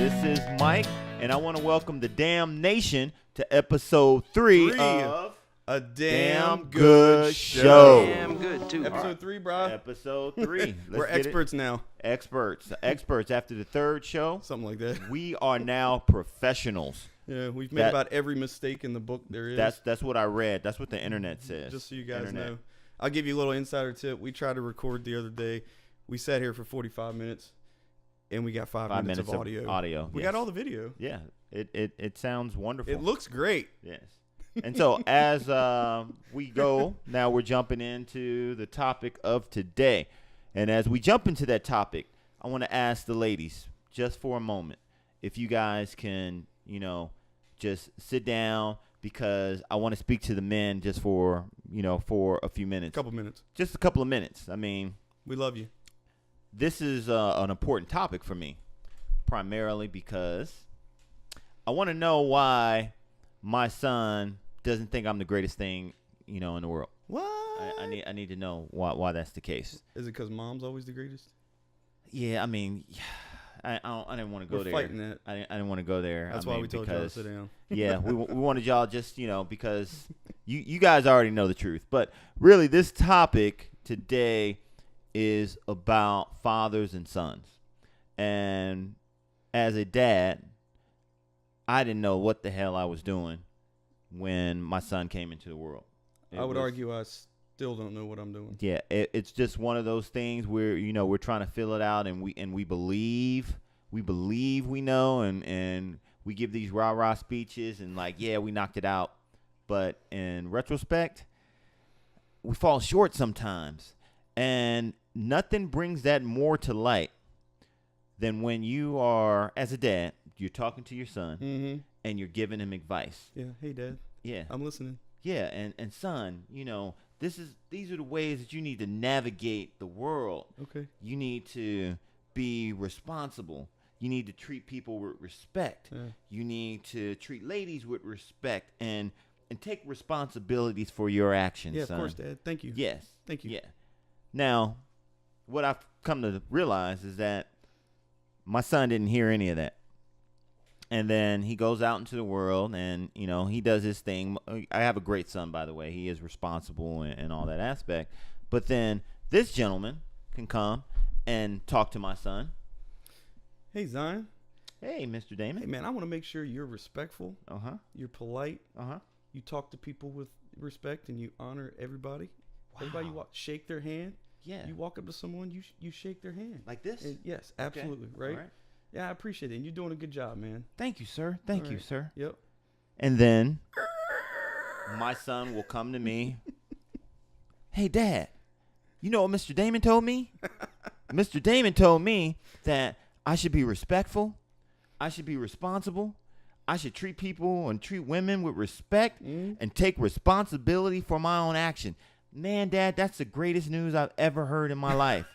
This is Mike, and I want to welcome the Damn Nation to episode 3 of A Damn Good Show. Damn good, too. Episode 3, bro. Episode 3. We're experts now. Experts after the third show. Something like that. We are now professionals. Yeah, we've made about every mistake in the book there is. That's what I read. That's what the internet says. Just so you guys know. I'll give you a little insider tip. We tried to record the other day. We sat here for 45 minutes, and we got 5 minutes of audio. We got all the video. Yeah, it sounds wonderful. It looks great. Yes. And so as we go, now we're jumping into the topic of today. And as we jump into that topic, I want to ask the ladies just for a moment if you guys can, just sit down, because I want to speak to the men just for a few minutes. Just a couple of minutes. I mean, we love you. This is an important topic for me, primarily because I want to know why my son doesn't think I'm the greatest thing, in the world. What? I need to know why that's the case. Is it because mom's always the greatest? Yeah, I mean, I didn't want to go there. We're fighting that. I didn't want to go there. That's why we told y'all to sit down. Yeah, we wanted y'all just, because you guys already know the truth. But really, this topic today is about fathers and sons. And as a dad, I didn't know what the hell I was doing when my son came into the world. I would argue I still don't know what I'm doing. Yeah, it's just one of those things where we're trying to fill it out, and we believe we know, and we give these rah-rah speeches and we knocked it out, but in retrospect, we fall short sometimes, and nothing brings that more to light than when you are, as a dad, you're talking to your son, and you're giving him advice. Yeah, hey dad. Yeah, I'm listening. Yeah, and son, these are the ways that you need to navigate the world. Okay. You need to be responsible. You need to treat people with respect. Yeah. You need to treat ladies with respect and take responsibilities for your actions. Yeah, son. Of course, Dad. Thank you. Yes. Thank you. Yeah. Now, what I've come to realize is that my son didn't hear any of that. And then he goes out into the world and, he does his thing. I have a great son, by the way. He is responsible and all that aspect. But then this gentleman can come and talk to my son. Hey, Zion. Hey, Mr. Damon. Hey, man, I want to make sure you're respectful. Uh-huh. You're polite. Uh-huh. You talk to people with respect and you honor everybody. Wow. Everybody shake their hand. Yeah. You walk up to someone, you shake their hand. Like this? And yes, absolutely. Okay. Right? All right. Yeah, I appreciate it. And you're doing a good job, man. Thank you, sir. Thank you, sir. Yep. And then my son will come to me. Hey, Dad, you know what Mr. Damon told me? Mr. Damon told me that I should be respectful. I should be responsible. I should treat people and treat women with respect and take responsibility for my own action. Man, Dad, that's the greatest news I've ever heard in my life.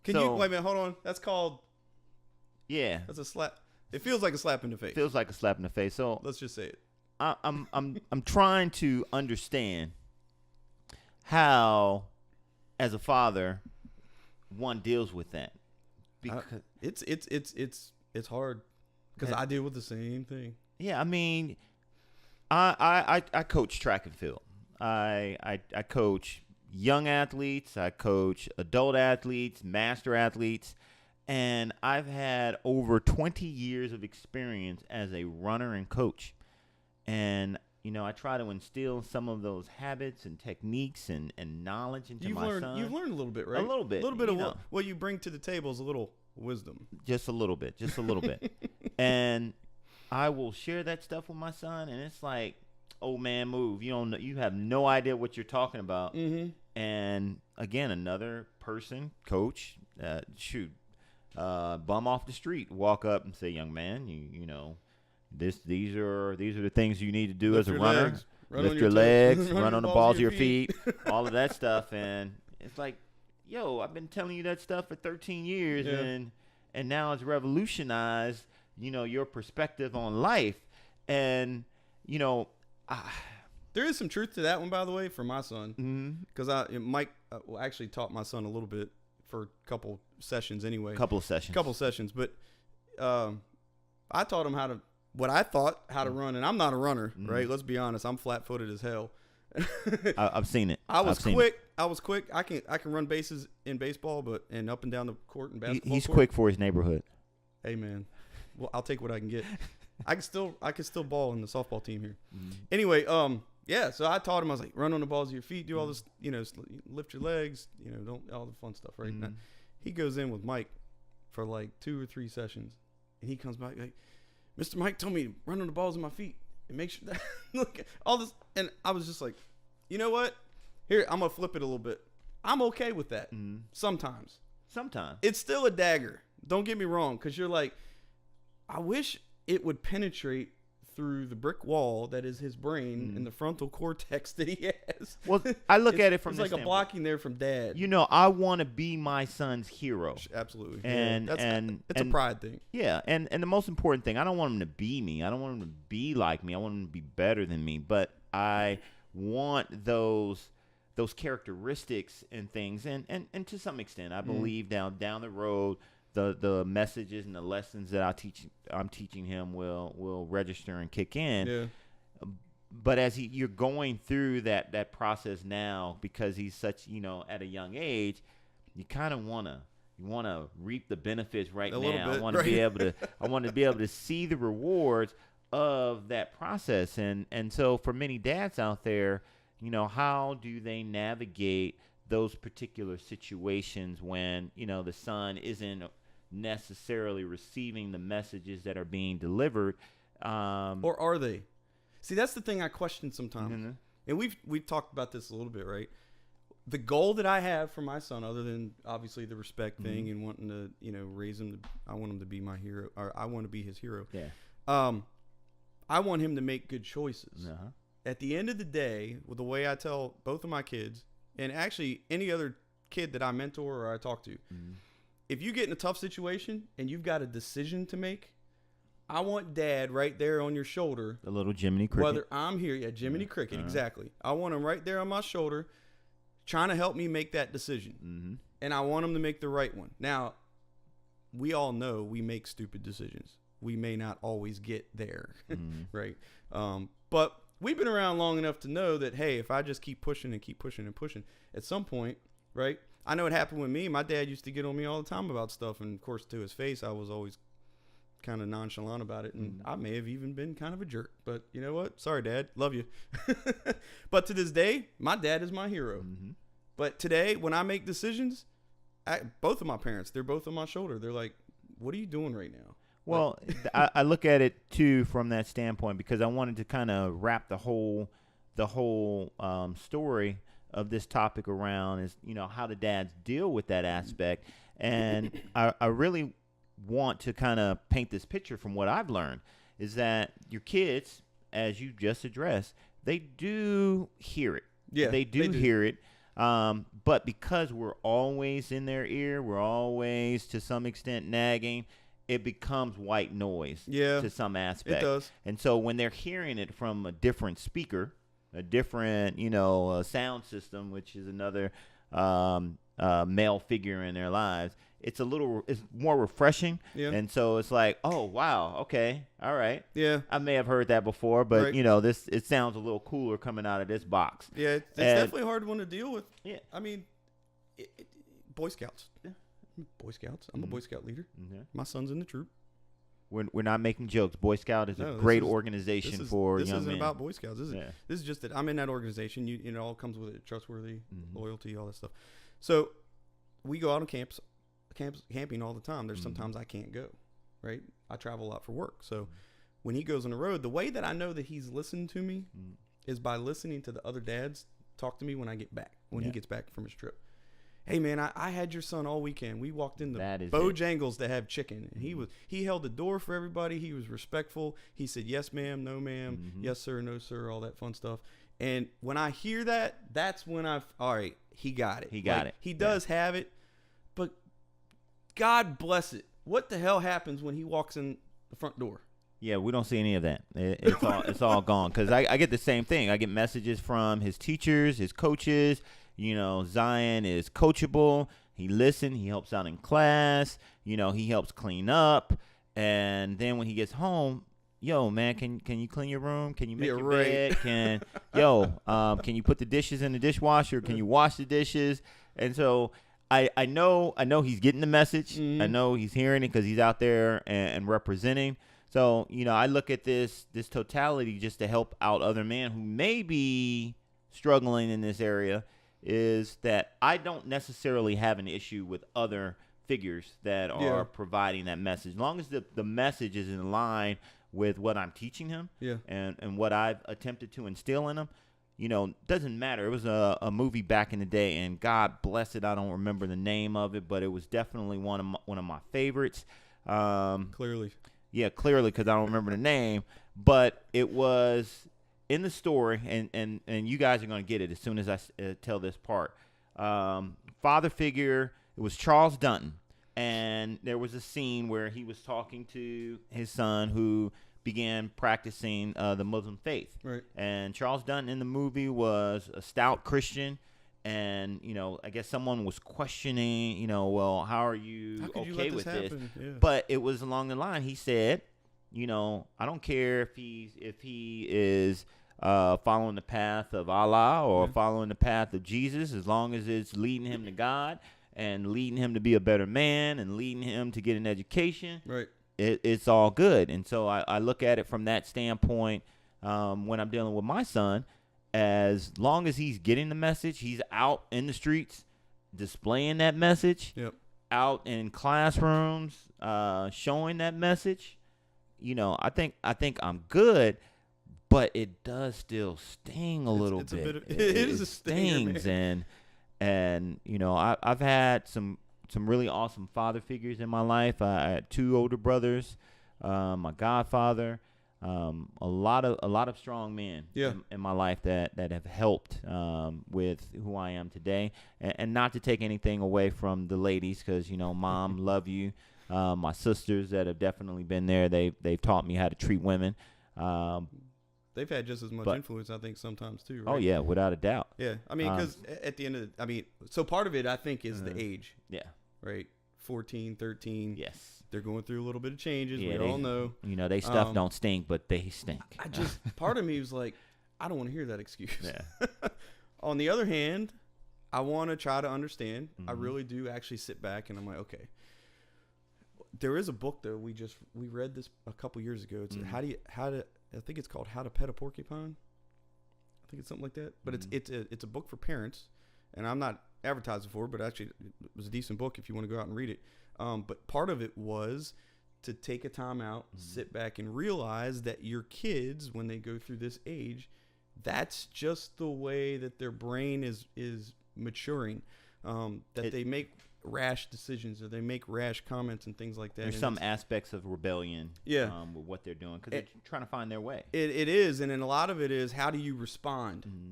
Wait a minute, hold on. That's called. Yeah. That's a slap. It feels like a slap in the face. Feels like a slap in the face. So let's just say it. I'm trying to understand how, as a father, one deals with that. Because it's hard because I deal with the same thing. Yeah, I mean, I coach track and field. I coach young athletes. I coach adult athletes, master athletes, and I've had over 20 years of experience as a runner and coach. And I try to instill some of those habits and techniques and knowledge into my son. You've learned a little bit, right? A little bit. A little bit of what you bring to the table is a little wisdom. Just a little bit. And I will share that stuff with my son, and it's like, old man move. You have no idea what you're talking about. Mm-hmm. And again, another person, coach, bum off the street, walk up and say, young man, these are the things you need to do as a runner. Lift your legs, run on the balls of your feet, all of that stuff. And it's like, yo, I've been telling you that stuff for 13 years, and now it's revolutionized, your perspective on life. And, there is some truth to that one, by the way, for my son. Because Mike actually taught my son a little bit for a couple sessions anyway. Couple sessions. But I taught him how to run, and I'm not a runner, right? Let's be honest. I'm flat-footed as hell. I've seen it. I was quick. I can run bases in baseball, and up and down the court in basketball. He's quick for his neighborhood. Hey man, well I'll take what I can get. I can still ball in the softball team here. Anyway, yeah. So I taught him. I was like, run on the balls of your feet, do all this, lift your legs, don't all the fun stuff, right? Now, he goes in with Mike for like 2 or 3 sessions, and he comes back like, Mr. Mike told me to run on the balls of my feet and make sure that look all this, and I was just like, you know what? Here, I'm gonna flip it a little bit. I'm okay with that. Sometimes it's still a dagger. Don't get me wrong, because you're like, I wish it would penetrate through the brick wall that is his brain and the frontal cortex that he has. Well, I look at it from it's this like standpoint. A blocking there from dad. I want to be my son's hero. Absolutely. And it's a pride thing. Yeah, and the most important thing, I don't want him to be me. I don't want him to be like me. I want him to be better than me. But I want those characteristics and things, and to some extent, I believe down the road, the messages and the lessons that I'm teaching him will register and kick in. Yeah. But as you're going through that process now, because he's such at a young age, you kind of want to reap the benefits right now. I want to be able to see the rewards of that process, and so for many dads out there, how do they navigate those particular situations when the son isn't necessarily receiving the messages that are being delivered, or are they? See, that's the thing I question sometimes. And we've talked about this a little bit, right? The goal that I have for my son, other than obviously the respect thing and wanting to raise him, I want him to be my hero, or I want to be his hero. I want him to make good choices. At the end of the day, with the way I tell both of my kids, and actually any other kid that I mentor or I talk to, if you get in a tough situation and you've got a decision to make, I want dad right there on your shoulder. The little Jiminy Cricket. Whether I'm here, Jiminy Cricket, exactly. I want him right there on my shoulder trying to help me make that decision. And I want him to make the right one. Now, we all know we make stupid decisions. We may not always get there, right? But we've been around long enough to know that, hey, if I just keep pushing and keep pushing and pushing, at some point, right? I know it happened with me. My dad used to get on me all the time about stuff. And, of course, to his face, I was always kind of nonchalant about it. And I may have even been kind of a jerk. But you know what? Sorry, Dad. Love you. But to this day, my dad is my hero. But today, when I make decisions, both of my parents, they're both on my shoulder. They're like, what are you doing right now? Well, I look at it, too, from that standpoint, because I wanted to kind of wrap the whole story of this topic around is, how the dads deal with that aspect. And I really want to kind of paint this picture from what I've learned is that your kids, as you just addressed, they do hear it. Yeah, they do hear it. But because we're always in their ear, we're always to some extent nagging, it becomes white noise to some aspect. It does. And so when they're hearing it from a different speaker, a different, sound system, which is another male figure in their lives, it's more refreshing. Yeah. And so it's like, oh, wow, okay, all right. Yeah. I may have heard that before, but, it sounds a little cooler coming out of this box. Yeah, it's definitely a hard one to deal with. Yeah. I mean, Boy Scouts. Yeah. Boy Scouts. I'm a Boy Scout leader. My son's in the troop. We're not making jokes. Boy Scout is a great organization for young men. This isn't about Boy Scouts. This is just that I'm in that organization. It all comes with it. Trustworthy, loyalty, all that stuff. So we go out on camping all the time. There's sometimes I can't go, right? I travel a lot for work. So when he goes on the road, the way that I know that he's listened to me is by listening to the other dads talk to me when I get back, when he gets back from his trip. Hey man, I had your son all weekend. We walked into Bojangles to have chicken. And he held the door for everybody. He was respectful. He said, yes, ma'am, no, ma'am, yes, sir, no, sir, all that fun stuff. And when I hear that, that's when all right, he got it. He does have it, but God bless it. What the hell happens when he walks in the front door? Yeah, we don't see any of that. It's all gone. Because I get the same thing. I get messages from his teachers, his coaches. Zion is coachable. He listens. He helps out in class. He helps clean up. And then when he gets home, yo, man, can you clean your room? Can you make your bed? Can you put the dishes in the dishwasher? Can you wash the dishes? And so I know he's getting the message. Mm-hmm. I know he's hearing it because he's out there and representing. So, I look at this totality just to help out other men who may be struggling in this area, is that I don't necessarily have an issue with other figures that are providing that message. As long as the message is in line with what I'm teaching him and what I've attempted to instill in him, doesn't matter. It was a movie back in the day, and God bless it, I don't remember the name of it, but it was definitely one of my favorites. Clearly. Yeah, clearly, because I don't remember the name, but it was in the story, and you guys are going to get it as soon as I tell this part. Father figure, it was Charles Dunton, and there was a scene where he was talking to his son who began practicing the Muslim faith. Right. And Charles Dunton in the movie was a stout Christian, and, I guess someone was questioning, well, how are you okay with this? Yeah. But it was along the line. He said, I don't care if he is following the path of Allah or following the path of Jesus, as long as it's leading him to God and leading him to be a better man and leading him to get an education. Right. It's all good. And so I look at it from that standpoint when I'm dealing with my son. As long as he's getting the message, he's out in the streets displaying that message, out in classrooms showing that message, I think I'm good, but it does still sting a little bit. It is a stinger, stings, and I've had some really awesome father figures in my life. I had 2 older brothers, my godfather. A lot of strong men in my life that have helped with who I am today, and not to take anything away from the ladies, because Mom, love you. My sisters that have definitely been there, they've taught me how to treat women. They've had just as much influence, I think, sometimes too. Right? Oh yeah, without a doubt. Yeah, I mean, because at the end of so part of it I think is the age. Yeah. Right. 14, 13. Yes. They're going through a little bit of changes. Yeah, we all know. They stuff don't stink, but they stink. Part of me was like, I don't want to hear that excuse. Yeah. On the other hand, I want to try to understand. I really do actually sit back and I'm like, okay. There is a book though. We read this a couple years ago. It's I think it's called How to Pet a Porcupine. I think it's something like that. But it's a book for parents, and I'm not advertising for it, but actually it was a decent book if you want to go out and read it. But part of it was to take a time out, sit back, and realize that your kids, when they go through this age, that's just the way that their brain is maturing. They make rash decisions or they make rash comments and things like that. There's some aspects of rebellion with what they're doing because they're trying to find their way. It is, and then a lot of it is how do you respond? Mm-hmm.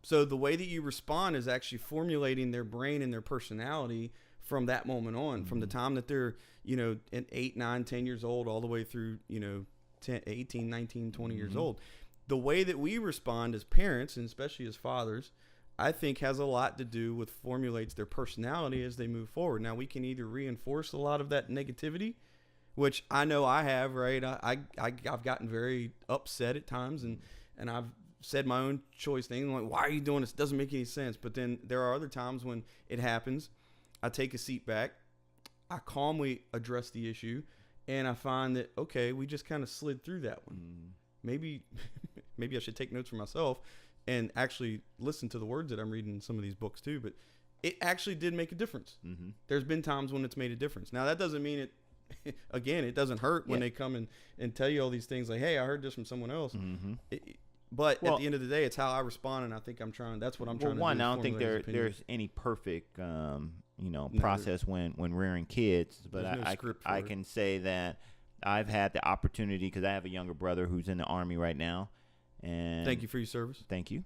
So the way that you respond is actually formulating their brain and their personality from that moment on, from the time that they're, at 8, 9, 10 years old, all the way through, 10, 18, 19, 20 years old. The way that we respond as parents, and especially as fathers, I think has a lot to do with formulates their personality as they move forward. Now, we can either reinforce a lot of that negativity, which I know I have, right? I've gotten very upset at times, and I've said my own choice thing, like, why are you doing this? It doesn't make any sense. But then there are other times when it happens. I take a seat back, I calmly address the issue, and I find that, okay, we just kind of slid through that one. Maybe I should take notes for myself and actually listen to the words that I'm reading in some of these books too. But it actually did make a difference. There's been times when it's made a difference. Now, that doesn't mean it doesn't hurt when they come and tell you all these things like, hey, I heard this from someone else. But at the end of the day, it's how I respond, and I think that's what I'm trying to do. One, I don't think there's any perfect, process when rearing kids. But I can say that I've had the opportunity, because I have a younger brother who's in the Army right now. And thank you for your service. Thank you.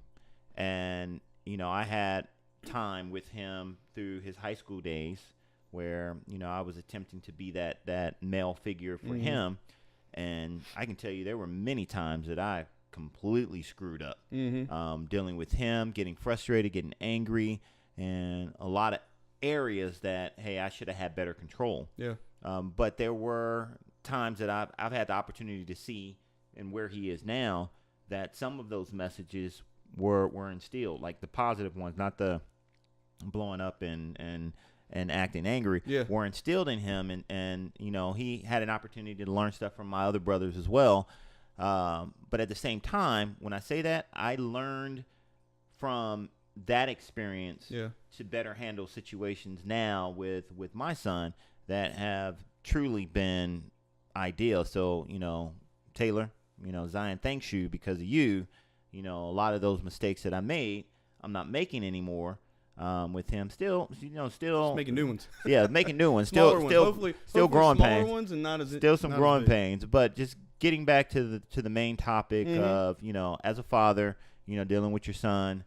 And, I had time with him through his high school days where, I was attempting to be that male figure for him. And I can tell you there were many times that I completely screwed up, dealing with him, getting frustrated, getting angry, and a lot areas that, hey, I should have had better control. Yeah. But there were times that I've had the opportunity to see, and where he is now, that some of those messages were instilled, like the positive ones, not the blowing up and acting angry, were instilled in him. And he had an opportunity to learn stuff from my other brothers as well. But at the same time, when I say that, I learned from that experience to better handle situations now with my son that have truly been ideal. So, Taylor, Zion, thanks you, because of you, a lot of those mistakes that I made, I'm not making anymore. With him, still Just making new ones. Yeah, making new ones. Smaller ones. Still Hopefully growing smaller pains. ones and not as still some not growing as big. pains. But just getting back to the main topic of as a father, dealing with your son,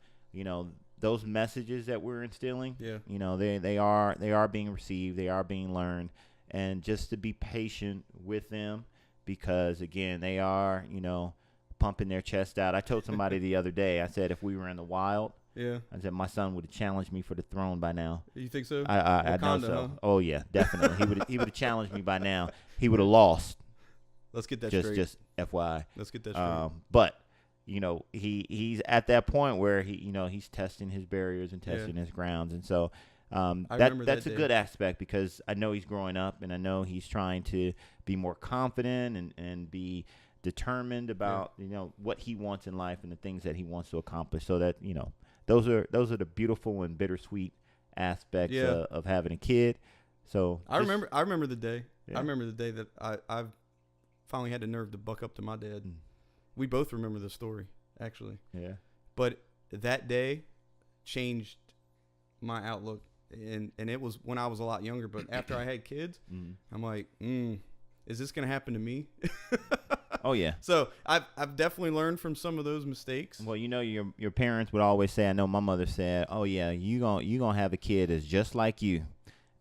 those messages that we're instilling. They are being received. They are being learned, and just to be patient with them, because again, they are pumping their chest out. I told somebody the other day. I said, if we were in the wild, I said my son would have challenged me for the throne by now. You think so? I know so. Huh? Oh yeah, definitely. He would have challenged me by now. He would have lost. Let's get that straight. Just FYI. Let's get that straight. But he's at that point where he's testing his barriers and testing his grounds, and so that's a good aspect, because I know he's growing up, and I know he's trying to be more confident and be determined about what he wants in life and the things that he wants to accomplish. So that those are the beautiful and bittersweet aspects of having a kid. So I remember the day. I remember the day that I've finally had the nerve to buck up to my dad. We both remember the story, actually. Yeah. But that day changed my outlook, and it was when I was a lot younger. But after I had kids, I'm like, is this gonna happen to me? Oh yeah. So I've definitely learned from some of those mistakes. Well, your parents would always say. I know my mother said, "Oh yeah, you gonna have a kid that's just like you,"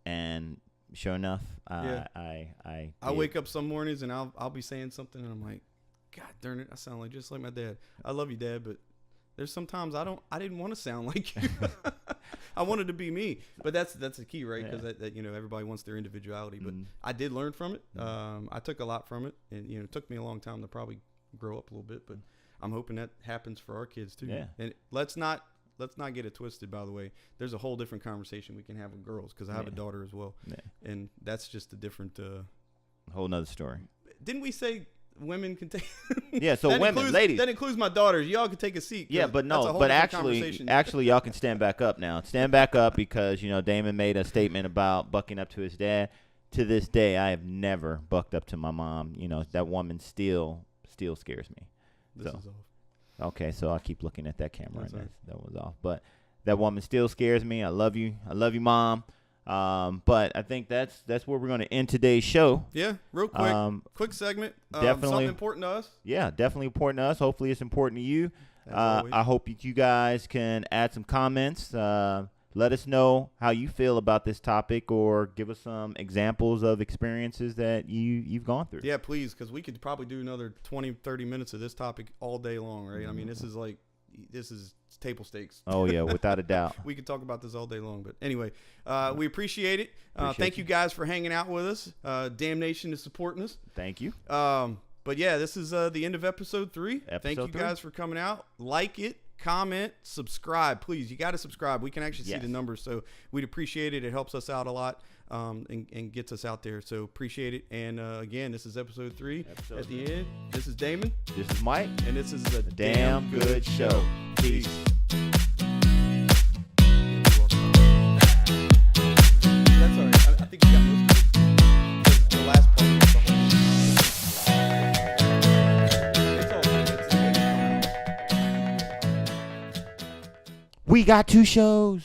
and sure enough, I wake up some mornings and I'll be saying something, and I'm like, God darn it, I sound like just like my dad. I love you, Dad, but there's sometimes I didn't want to sound like you. I wanted to be me, but that's the key, right? Because that everybody wants their individuality, but I did learn from it. I took a lot from it, and it took me a long time to probably grow up a little bit, but I'm hoping that happens for our kids too. Yeah. And let's not get it twisted. By the way, there's a whole different conversation we can have with girls, because I have a daughter as well, and that's just a different whole nother story. Didn't we say women can take? Yeah, so women, ladies. That includes my daughters. Y'all can take a seat. Yeah, but no, but actually, y'all can stand back up now. Stand back up, because Damon made a statement about bucking up to his dad. To this day, I have never bucked up to my mom. That woman still scares me. This is off. Okay, so I'll keep looking at that camera. That was off, but that woman still scares me. I love you, Mom. But I think that's where we're going to end today's show. Yeah, real quick, quick segment. Definitely something important to us. Yeah, definitely important to us. Hopefully, it's important to you. I hope you guys can add some comments. Let us know how you feel about this topic, or give us some examples of experiences that you've gone through. Yeah, please, because we could probably do another 20, 30 minutes of this topic all day long, right? I mean, this is table stakes. Oh yeah, without a doubt. We could talk about this all day long, but anyway, we appreciate it. Thank you guys for hanging out with us. Damn Nation is supporting us. Thank you. But yeah, this is the end of episode 3. Thank you guys for coming out. Like it, comment, subscribe, please. You got to subscribe. We can actually see the numbers, so we'd appreciate it. It helps us out a lot, and gets us out there. So appreciate it. And again, this is episode 3. At the end, this is Damon. This is Mike. And this is the Damn Good Show. Peace. That's all right. I think you got most of it. The last part was the whole. We got 2 shows.